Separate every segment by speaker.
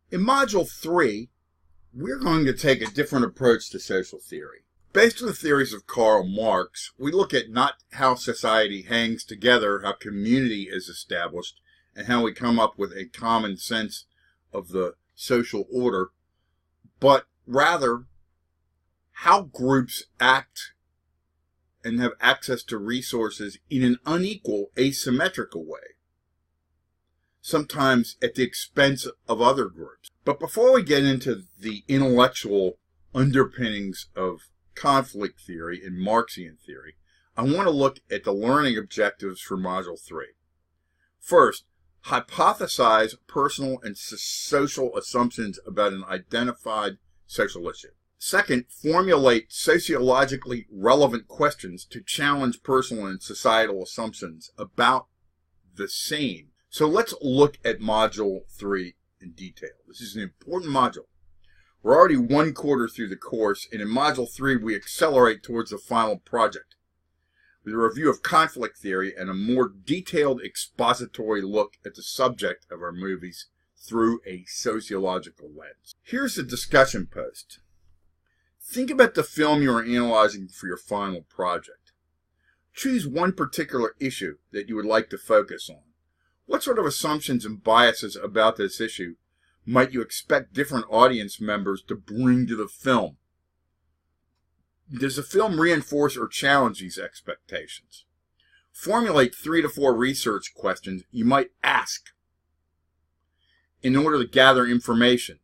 Speaker 1: In Module 3, we're going to take a different approach to social theory. Based on the theories of Karl Marx, we look at not how society hangs together, how community is established, and how we come up with a common sense of the social order, but rather how groups act and have access to resources in an unequal, asymmetrical way, sometimes at the expense of other groups. But before we get into the intellectual underpinnings of conflict theory and Marxian theory, I want to look at the learning objectives for Module 3. First, hypothesize personal and social assumptions about an identified social issue. Second, formulate sociologically relevant questions to challenge personal and societal assumptions about the same. So let's look at Module 3 in detail. This is an important module. We're already 1/4 through the course, and in Module 3 we accelerate towards the final project with a review of conflict theory and a more detailed expository look at the subject of our movies through a sociological lens. Here's the discussion post. Think about the film you are analyzing for your final project. Choose one particular issue that you would like to focus on. What sort of assumptions and biases about this issue might you expect different audience members to bring to the film? Does the film reinforce or challenge these expectations? Formulate 3 to 4 research questions you might ask in order to gather information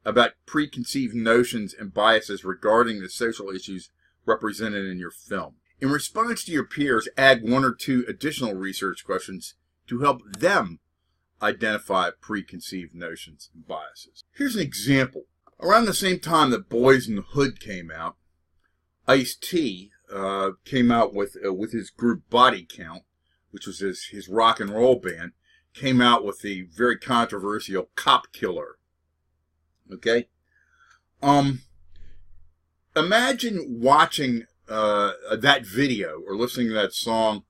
Speaker 1: about preconceived notions and biases regarding the social issues represented in your film. In response to your peers, add 1 or 2 additional research questions to help them identify preconceived notions and biases. Here's an example. Around the same time that Boys in the Hood came out, Ice-T came out with his group Body Count, which was his rock and roll band, came out with the very controversial Cop Killer. Okay? Imagine watching that video or listening to that song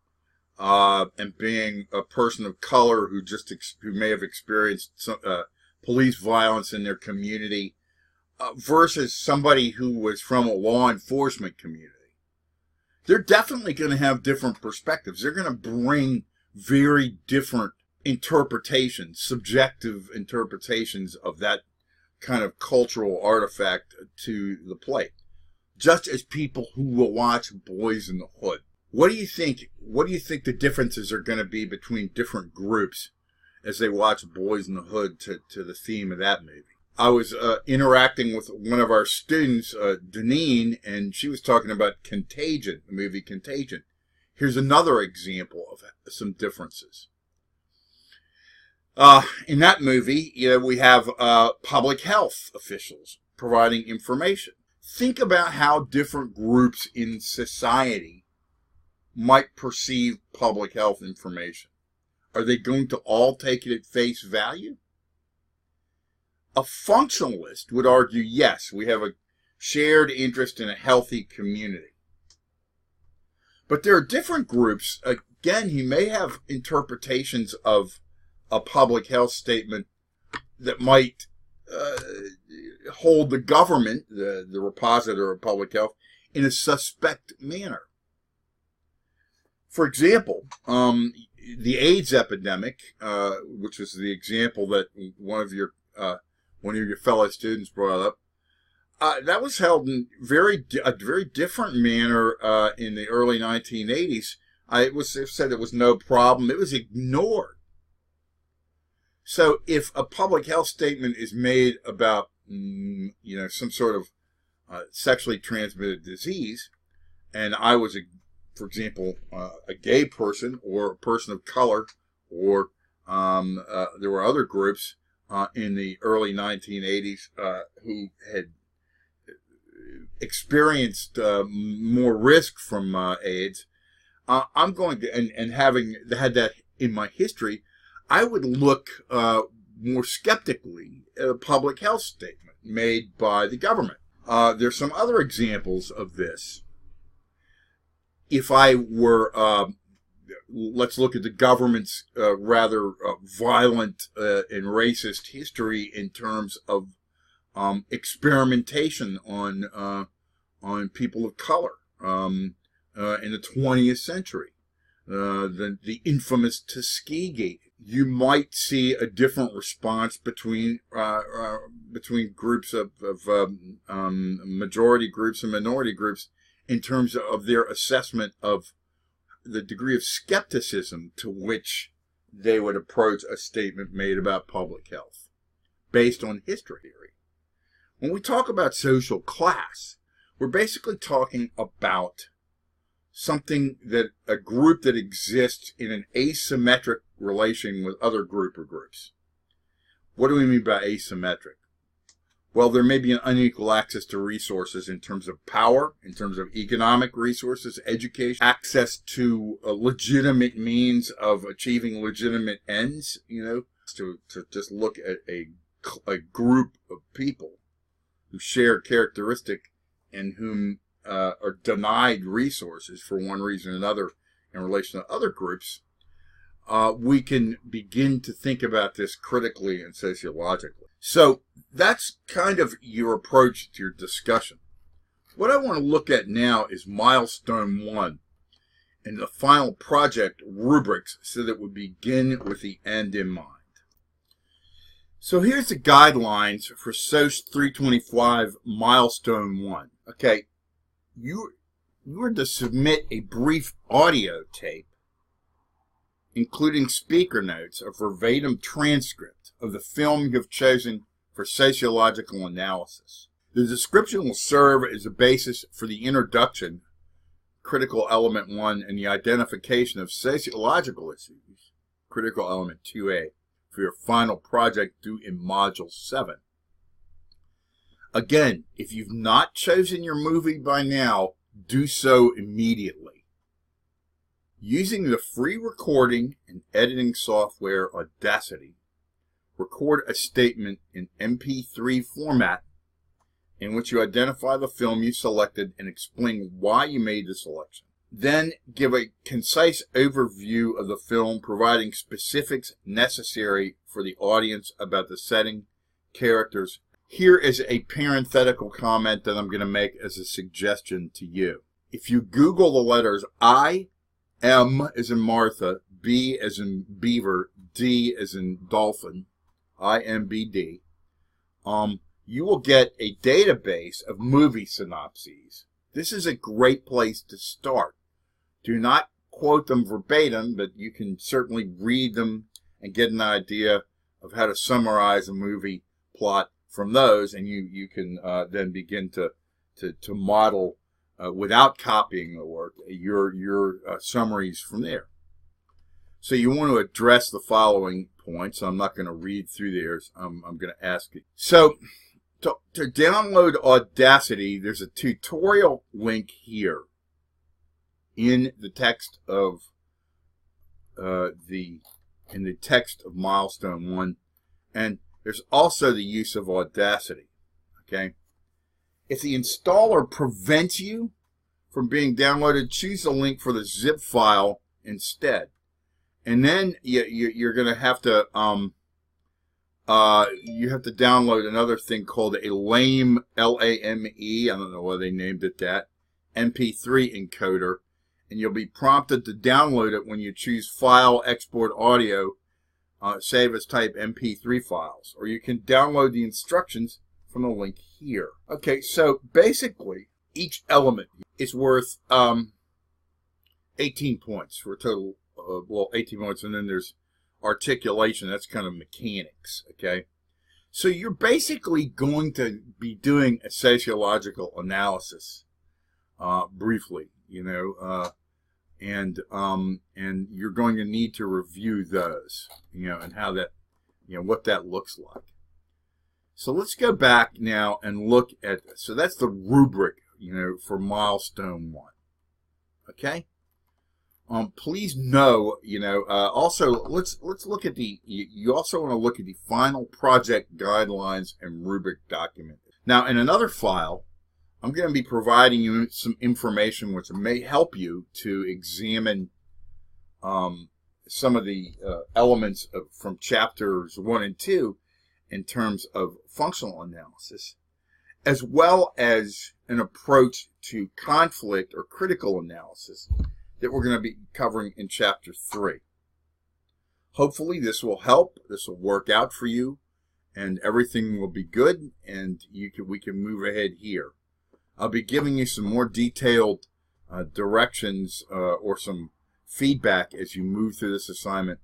Speaker 1: and being a person of color who may have experienced some, police violence in their community versus somebody who was from a law enforcement community. They're definitely going to have different perspectives. They're going to bring very different interpretations, subjective interpretations of that kind of cultural artifact to the plate, just as people who will watch Boys in the Hood. What do you think the differences are going to be between different groups as they watch Boys in the Hood to the theme of that movie? I was interacting with one of our students, Deneen, and she was talking about Contagion, the movie Contagion. Here's another example of some differences. In that movie, we have public health officials providing information. Think about how different groups in society might perceive public health information. Are they going to all take it at face value? A functionalist would argue, yes, we have a shared interest in a healthy community. But there are different groups, again, who may have interpretations of a public health statement that might hold the government, the repositor of public health, in a suspect manner. For example, the AIDS epidemic, which was the example that one of your fellow students brought up, that was held in a very different manner in the early 1980s. It said it was no problem. It was ignored. So if a public health statement is made about, some sort of sexually transmitted disease, and I was, for example, a gay person or a person of color, or there were other groups in the early 1980s who had experienced more risk from AIDS, I'm going to, and having had that in my history, I would look more skeptically at a public health statement made by the government. There's some other examples of this. If I were let's look at the government's rather violent and racist history in terms of experimentation on people of color in the 20th century. The infamous Tuskegee. You might see a different response between groups of majority groups and minority groups in terms of their assessment of the degree of skepticism to which they would approach a statement made about public health based on history theory. When we talk about social class, we're basically talking about something that a group that exists in an asymmetric relation with other group or groups. What do we mean by asymmetric? Well, there may be an unequal access to resources in terms of power, in terms of economic resources, education, access to legitimate means of achieving legitimate ends, to just look at a group of people who share characteristic and whom are denied resources for one reason or another in relation to other groups, we can begin to think about this critically and sociologically. So that's kind of your approach to your discussion. What I want to look at now is milestone 1 and the final project rubrics so that we begin with the end in mind. So here's the guidelines for SOC 325 milestone 1. Okay, you are to submit a brief audio tape, including speaker notes, a verbatim transcript of the film you have chosen for sociological analysis. The description will serve as a basis for the introduction, critical element 1, and the identification of sociological issues, critical element 2A, for your final project due in module 7. Again, if you've not chosen your movie by now, do so immediately. Using the free recording and editing software Audacity, record a statement in MP3 format in which you identify the film you selected and explain why you made the selection. Then give a concise overview of the film, providing specifics necessary for the audience about the setting, characters. Here is a parenthetical comment that I'm going to make as a suggestion to you. If you Google the letters I, M as in Martha, B as in Beaver, D as in Dolphin, IMBD, you will get a database of movie synopses. This is a great place to start. Do not quote them verbatim, but you can certainly read them and get an idea of how to summarize a movie plot from those, and you can then begin to model without copying the work your summaries from there. So you want to address the following points. I'm not going to read through theirs. I'm going to ask you. So to download Audacity, there's a tutorial link here in the text of milestone 1, and there's also the use of Audacity. Okay, if the installer prevents you from being downloaded, choose the link for the zip file instead, and then you're going to have to download another thing called a LAME, L-A-M-E. I don't know why they named it that, MP3 encoder. And you'll be prompted to download it when you choose File, Export Audio, Save as Type MP3 files. Or you can download the instructions from the link here. Okay, so basically, each element is worth 18 points for a total, 18 points, and then there's articulation. That's kind of mechanics, okay? So you're basically going to be doing a sociological analysis, briefly, and you're going to need to review those, and how that, what that looks like. So let's go back now and look at, so that's the rubric, for milestone 1. Okay? Please know, also let's look at you also want to look at the final project guidelines and rubric document. Now, in another file, I'm going to be providing you some information which may help you to examine some of the elements from chapters 1 and 2 in terms of functional analysis, as well as an approach to conflict or critical analysis that we're going to be covering in chapter 3. Hopefully this will help, this will work out for you, and everything will be good, and we can move ahead here. I'll be giving you some more detailed directions or some feedback as you move through this assignment.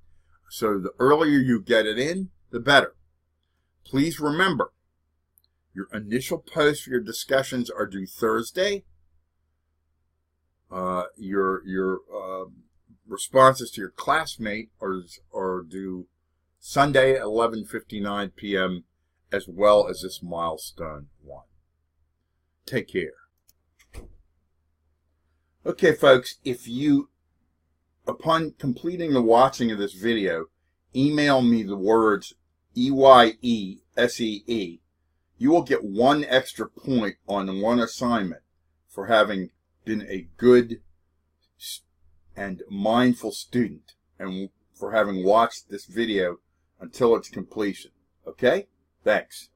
Speaker 1: So the earlier you get it in, the better. Please remember, your initial posts for your discussions are due Thursday. Your responses to your classmate are due Sunday at 11:59 p.m. as well as this milestone 1. Take care. Okay, folks, if you, upon completing the watching of this video, email me the words EYESEE, you will get 1 extra point on 1 assignment for having been a good and mindful student and for having watched this video until its completion. Okay? Thanks.